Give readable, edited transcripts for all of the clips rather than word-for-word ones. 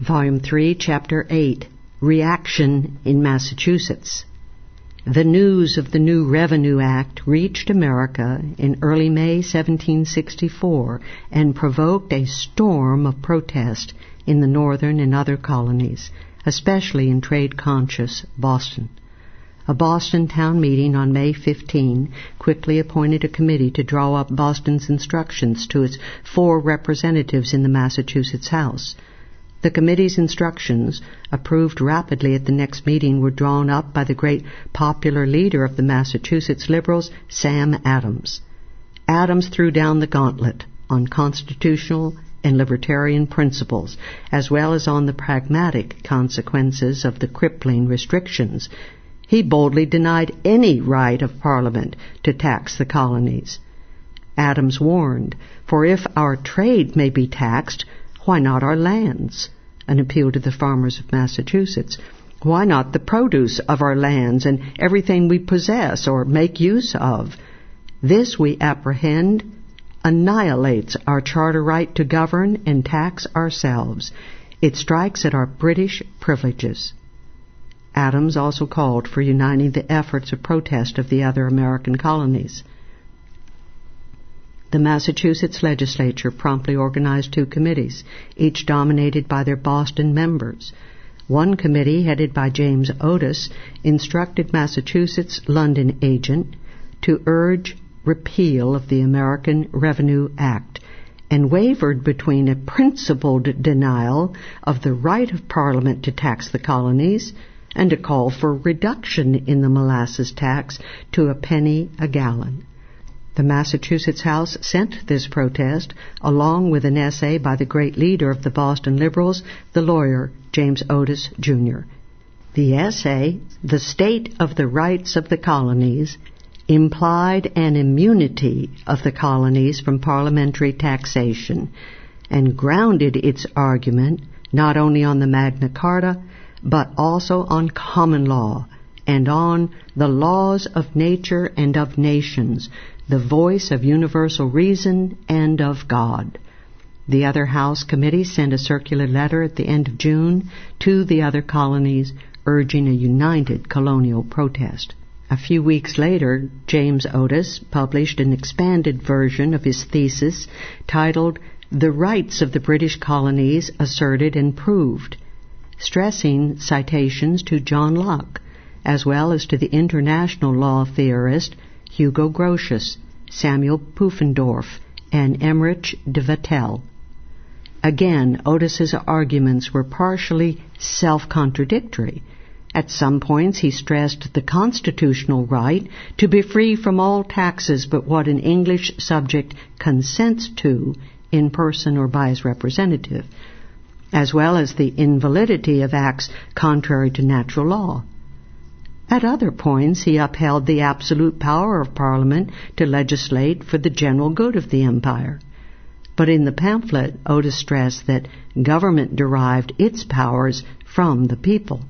Volume 3, Chapter 8, Reaction in Massachusetts. The news of the new Revenue Act reached America in early May 1764 and provoked a storm of protest in the northern and other colonies, especially in trade-conscious Boston. A Boston town meeting on May 15 quickly appointed a committee to draw up Boston's instructions to its 4 representatives in the Massachusetts House. The committee's instructions, approved rapidly at the next meeting, were drawn up by the great popular leader of the Massachusetts Liberals, Sam Adams. Adams threw down the gauntlet on constitutional and libertarian principles, as well as on the pragmatic consequences of the crippling restrictions. He boldly denied any right of Parliament to tax the colonies. Adams warned, "For if our trade may be taxed, why not our lands?" An appeal to the farmers of Massachusetts. Why not the produce of our lands and everything we possess or make use of? This, we apprehend, annihilates our charter right to govern and tax ourselves. It strikes at our British privileges. Adams also called for uniting the efforts of protest of the other American colonies. The Massachusetts legislature promptly organized 2 committees, each dominated by their Boston members. One committee, headed by James Otis, instructed Massachusetts' London agent to urge repeal of the American Revenue Act, and wavered between a principled denial of the right of Parliament to tax the colonies and a call for reduction in the molasses tax to a penny a gallon. The Massachusetts House sent this protest, along with an essay by the great leader of the Boston Liberals, the lawyer James Otis, Jr. The essay, "The State of the Rights of the Colonies," implied an immunity of the colonies from parliamentary taxation, and grounded its argument not only on the Magna Carta, but also on common law, and on the laws of nature and of nations, the voice of universal reason and of God. The other House committee sent a circular letter at the end of June to the other colonies urging a united colonial protest. A few weeks later, James Otis published an expanded version of his thesis titled "The Rights of the British Colonies Asserted and Proved," stressing citations to John Locke, as well as to the international law theorist Hugo Grotius, Samuel Pufendorf, and Emmerich de Vattel. Again, Otis's arguments were partially self-contradictory. At some points he stressed the constitutional right to be free from all taxes but what an English subject consents to in person or by his representative, as well as the invalidity of acts contrary to natural law. At other points he upheld the absolute power of Parliament to legislate for the general good of the empire. But in the pamphlet, Otis stressed that government derived its powers from the people.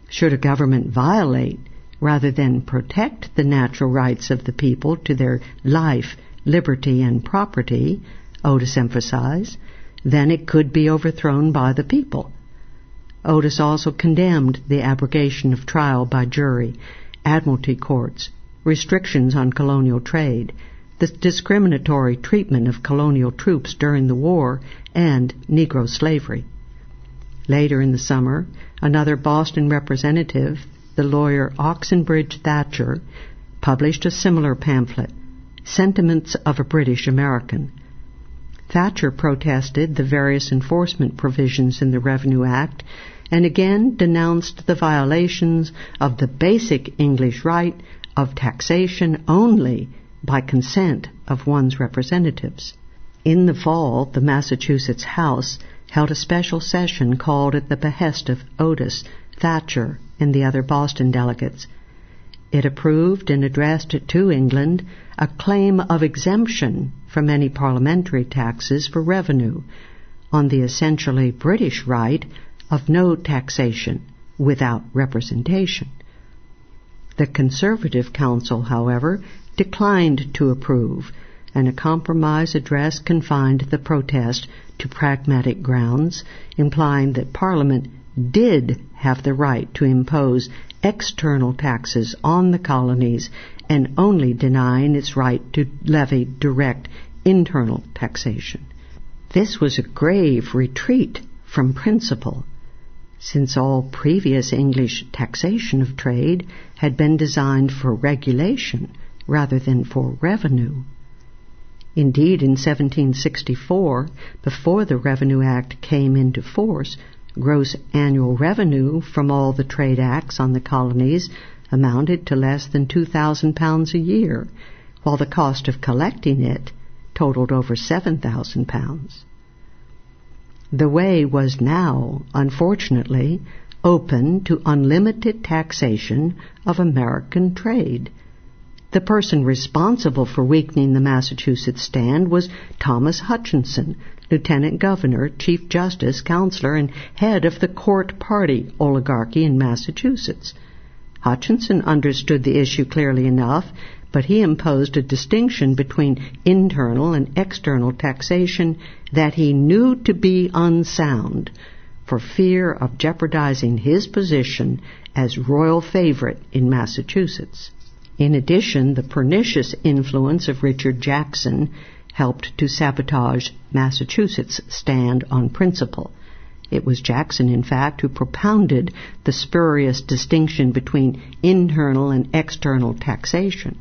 Should a government violate, rather than protect, the natural rights of the people to their life, liberty, and property, Otis emphasized, then it could be overthrown by the people. Otis also condemned the abrogation of trial by jury, admiralty courts, restrictions on colonial trade, the discriminatory treatment of colonial troops during the war, and Negro slavery. Later in the summer, another Boston representative, the lawyer Oxenbridge Thatcher, published a similar pamphlet, Sentiments of a British American. Thatcher protested the various enforcement provisions in the Revenue Act and again denounced the violations of the basic English right of taxation only by consent of one's representatives. In the fall, the Massachusetts House held a special session called at the behest of Otis, Thatcher, and the other Boston delegates. It approved and addressed to England a claim of exemption from any parliamentary taxes for revenue on the essentially British right of no taxation without representation. The Conservative Council, however, declined to approve, and a compromise address confined the protest to pragmatic grounds, implying that Parliament did have the right to impose external taxes on the colonies and only denying its right to levy direct internal taxation. This was a grave retreat from principle, since all previous English taxation of trade had been designed for regulation rather than for revenue. Indeed, in 1764, before the Revenue Act came into force, gross annual revenue from all the trade acts on the colonies amounted to less than £2,000 a year, while the cost of collecting it totaled over £7,000. The way was now, unfortunately, open to unlimited taxation of American trade. The person responsible for weakening the Massachusetts stand was Thomas Hutchinson, Lieutenant Governor, Chief Justice, Counselor, and head of the Court Party oligarchy in Massachusetts. Hutchinson understood the issue clearly enough, but he imposed a distinction between internal and external taxation that he knew to be unsound, for fear of jeopardizing his position as royal favorite in Massachusetts. In addition, the pernicious influence of Richard Jackson helped to sabotage Massachusetts' stand on principle. It was Jackson, in fact, who propounded the spurious distinction between internal and external taxation.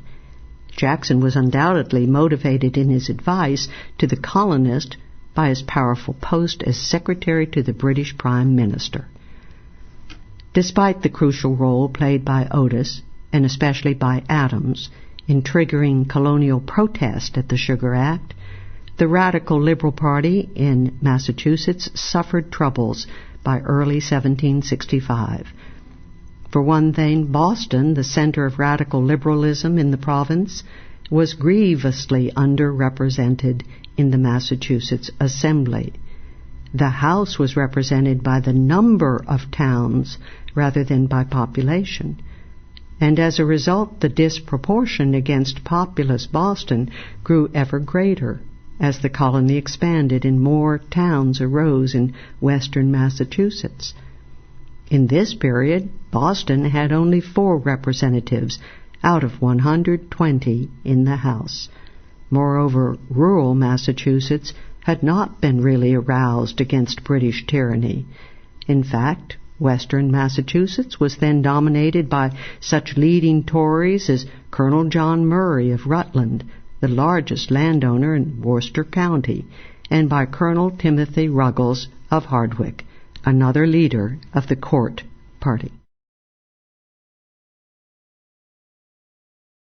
Jackson was undoubtedly motivated in his advice to the colonist by his powerful post as secretary to the British Prime Minister. Despite the crucial role played by Otis, and especially by Adams, in triggering colonial protest at the Sugar Act, the radical Liberal Party in Massachusetts suffered troubles by early 1765. For one thing, Boston, the center of radical liberalism in the province, was grievously underrepresented in the Massachusetts Assembly. The House was represented by the number of towns rather than by population, and as a result the disproportion against populous Boston grew ever greater as the colony expanded and more towns arose in western Massachusetts. In this period, Boston had only 4 representatives out of 120 in the House. Moreover, rural Massachusetts had not been really aroused against British tyranny. In fact, western Massachusetts was then dominated by such leading Tories as Colonel John Murray of Rutland, the largest landowner in Worcester County, and by Colonel Timothy Ruggles of Hardwick, another leader of the Court Party.